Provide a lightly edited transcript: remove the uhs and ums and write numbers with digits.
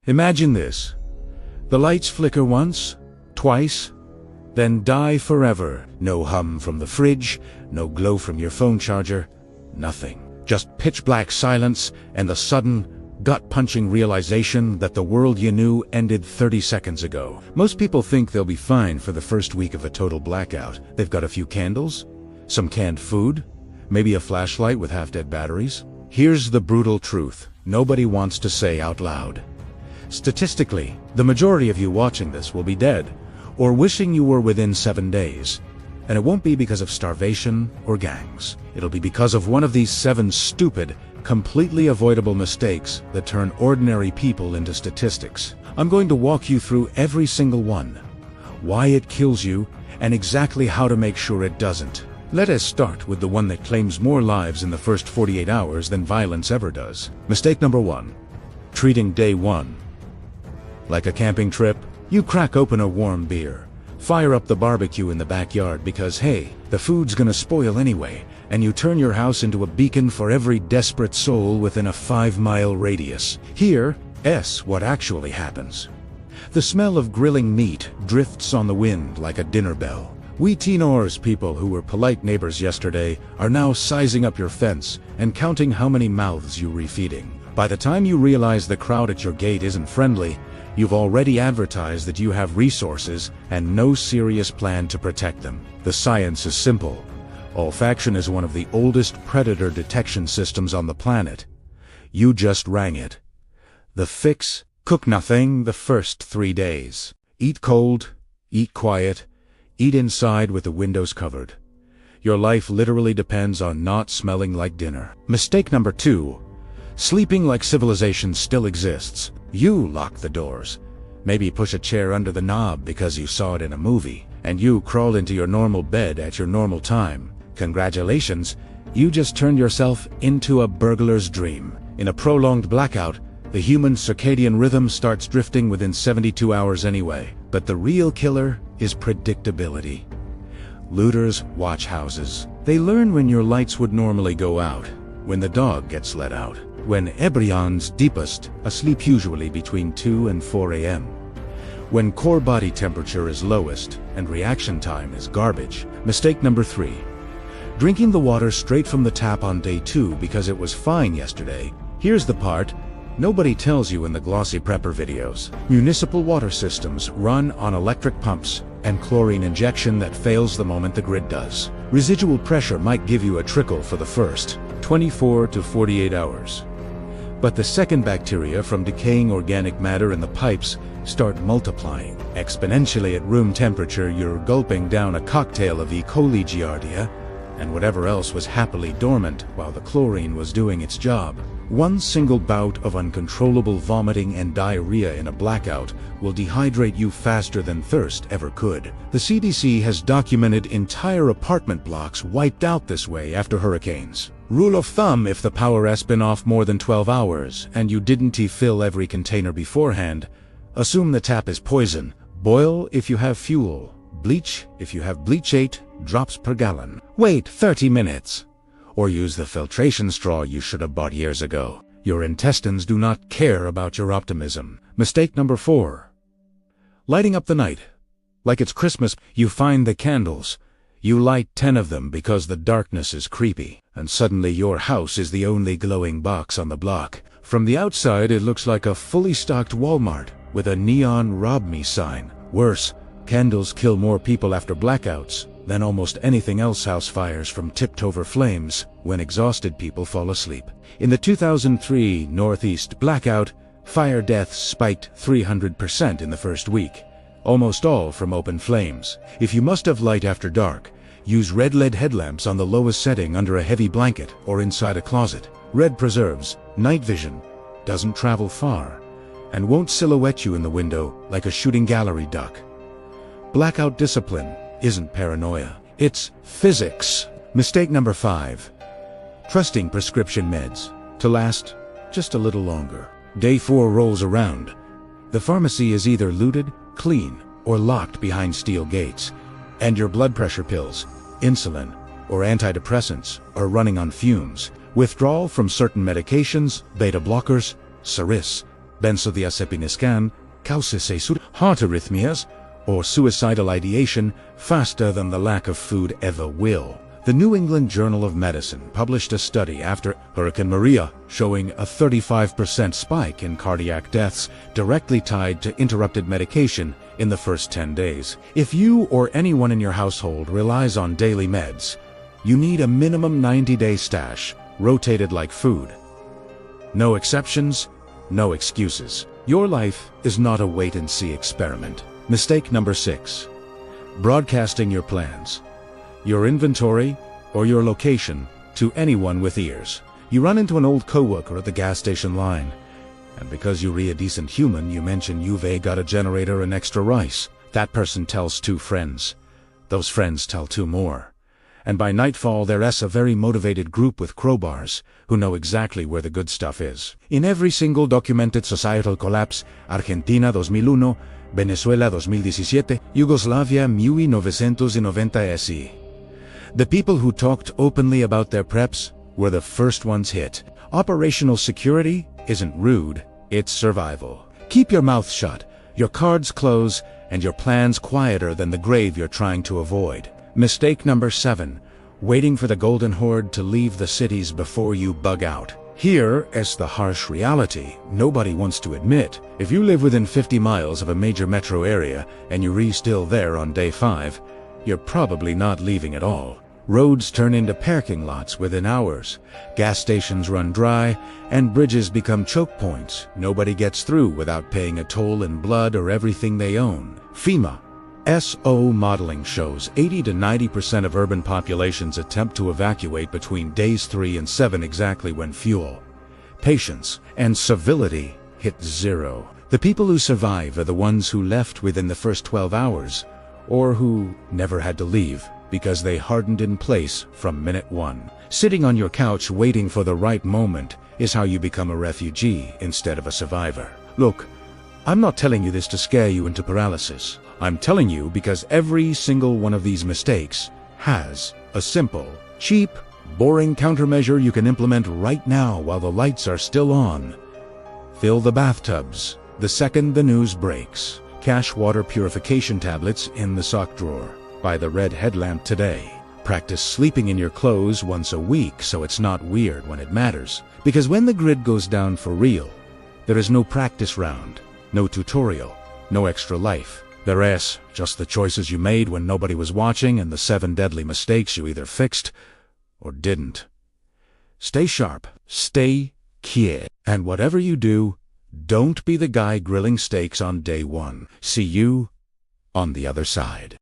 Imagine this. The lights flicker once, twice, then die forever. No hum from the fridge, no glow from your phone charger, nothing. Just pitch black silence and the sudden, gut-punching realization that the world you knew ended 30 seconds ago. Most people think they'll be fine for the first week of a total blackout. They've got a few candles, some canned food, maybe a flashlight with half-dead batteries. Here's the brutal truth nobody wants to say out loud. Statistically, the majority of you watching this will be dead, or wishing you were within 7 days. And it won't be because of starvation or gangs. It'll be because of one of these 7 stupid, completely avoidable mistakes that turn ordinary people into statistics. I'm going to walk you through every single one, why it kills you, and exactly how to make sure it doesn't. Let us start with the one that claims more lives in the first 48 hours than violence ever does. Mistake number 1. Treating day 1 like a camping trip. You crack open a warm beer, fire up the barbecue in the backyard because, hey, the food's gonna spoil anyway, and you turn your house into a beacon for every desperate soul within a 5-mile radius. Here's what actually happens. The smell of grilling meat drifts on the wind like a dinner bell. We Tenours people who were polite neighbors yesterday are now sizing up your fence and counting how many mouths you're refeeding. By the time you realize the crowd at your gate isn't friendly, you've already advertised that you have resources and no serious plan to protect them. The science is simple. Olfaction is one of the oldest predator detection systems on the planet. You just rang it. The fix: cook nothing the first 3 days. Eat cold, eat quiet, eat inside with the windows covered. Your life literally depends on not smelling like dinner. Mistake number 2. Sleeping like civilization still exists. You lock the doors, maybe push a chair under the knob because you saw it in a movie, and you crawl into your normal bed at your normal time. Congratulations, you just turned yourself into a burglar's dream. In a prolonged blackout, the human circadian rhythm starts drifting within 72 hours anyway. But the real killer is predictability. Looters watch houses. They learn when your lights would normally go out, when the dog gets let out, when ebrion's deepest, asleep usually between 2 and 4 a.m., when core body temperature is lowest and reaction time is garbage. Mistake number 3. Drinking the water straight from the tap on day 2 because it was fine yesterday. Here's the part nobody tells you in the glossy prepper videos. Municipal water systems run on electric pumps and chlorine injection that fails the moment the grid does. Residual pressure might give you a trickle for the first 24 to 48 hours. But the second bacteria from decaying organic matter in the pipes start multiplying. Exponentially at room temperature, you're gulping down a cocktail of E. coli giardia and whatever else was happily dormant while the chlorine was doing its job. One single bout of uncontrollable vomiting and diarrhea in a blackout will dehydrate you faster than thirst ever could. The CDC has documented entire apartment blocks wiped out this way after hurricanes. Rule of thumb: if the power has been off more than 12 hours and you didn't fill every container beforehand, assume the tap is poison. Boil if you have fuel. Bleach if you have bleachate drops per gallon. Wait 30 minutes. Or use the filtration straw you should have bought years ago. Your intestines do not care about your optimism. Mistake number 4. Lighting up the night. Like it's Christmas, you find the candles. You light 10 of them because the darkness is creepy, and suddenly your house is the only glowing box on the block. From the outside, it looks like a fully stocked Walmart with a neon "Rob Me" sign. Worse, candles kill more people after blackouts than almost anything else. House fires from tipped over flames when exhausted people fall asleep. In the 2003 Northeast blackout, fire deaths spiked 300% in the first week, almost all from open flames. If you must have light after dark, use red LED headlamps on the lowest setting under a heavy blanket or inside a closet. Red preserves night vision, doesn't travel far, and won't silhouette you in the window like a shooting gallery duck. Blackout discipline isn't paranoia, it's physics. Mistake number 5. Trusting prescription meds to last just a little longer. Day 4 rolls around. The pharmacy is either looted, clean, or locked behind steel gates, and your blood pressure pills, insulin, or antidepressants are running on fumes. Withdrawal from certain medications, beta blockers, Ceris, benzodiazepines can cause heart arrhythmias or suicidal ideation faster than the lack of food ever will. The New England Journal of Medicine published a study after Hurricane Maria showing a 35% spike in cardiac deaths directly tied to interrupted medication in the first 10 days. If you or anyone in your household relies on daily meds, you need a minimum 90-day stash, rotated like food. No exceptions, no excuses. Your life is not a wait-and-see experiment. Mistake number 6. Broadcasting your plans, your inventory, or your location to anyone with ears. You run into an old coworker at the gas station line, and because you're a decent human, you mention you've got a generator and extra rice. That person tells 2 friends. Those friends tell 2 more. And by nightfall, there's a very motivated group with crowbars who know exactly where the good stuff is. In every single documented societal collapse, Argentina 2001, Venezuela 2017, Yugoslavia 1990, the people who talked openly about their preps were the first ones hit. Operational security isn't rude, it's survival. Keep your mouth shut, your cards close, and your plans quieter than the grave you're trying to avoid. Mistake number 7. Waiting for the Golden Horde to leave the cities before you bug out. Here is the harsh reality nobody wants to admit. If you live within 50 miles of a major metro area and you're still there on day 5, you're probably not leaving at all. Roads turn into parking lots within hours, gas stations run dry, and bridges become choke points. Nobody gets through without paying a toll in blood or everything they own. FEMA SO modeling shows 80 to 90% of urban populations attempt to evacuate between days 3 and 7 exactly when fuel, patience, and civility hit 0. The people who survive are the ones who left within the first 12 hours, or who never had to leave because they hardened in place from minute 1. Sitting on your couch waiting for the right moment is how you become a refugee instead of a survivor. Look, I'm not telling you this to scare you into paralysis. I'm telling you because every single one of these mistakes has a simple, cheap, boring countermeasure you can implement right now while the lights are still on. Fill the bathtubs the second the news breaks. Cache water purification tablets in the sock drawer. Buy the red headlamp today. Practice sleeping in your clothes once a week so it's not weird when it matters. Because when the grid goes down for real, there is no practice round, no tutorial, no extra life. There is just the choices you made when nobody was watching and the 7 deadly mistakes you either fixed or didn't. Stay sharp, stay kid, and whatever you do, don't be the guy grilling steaks on day 1. See you on the other side.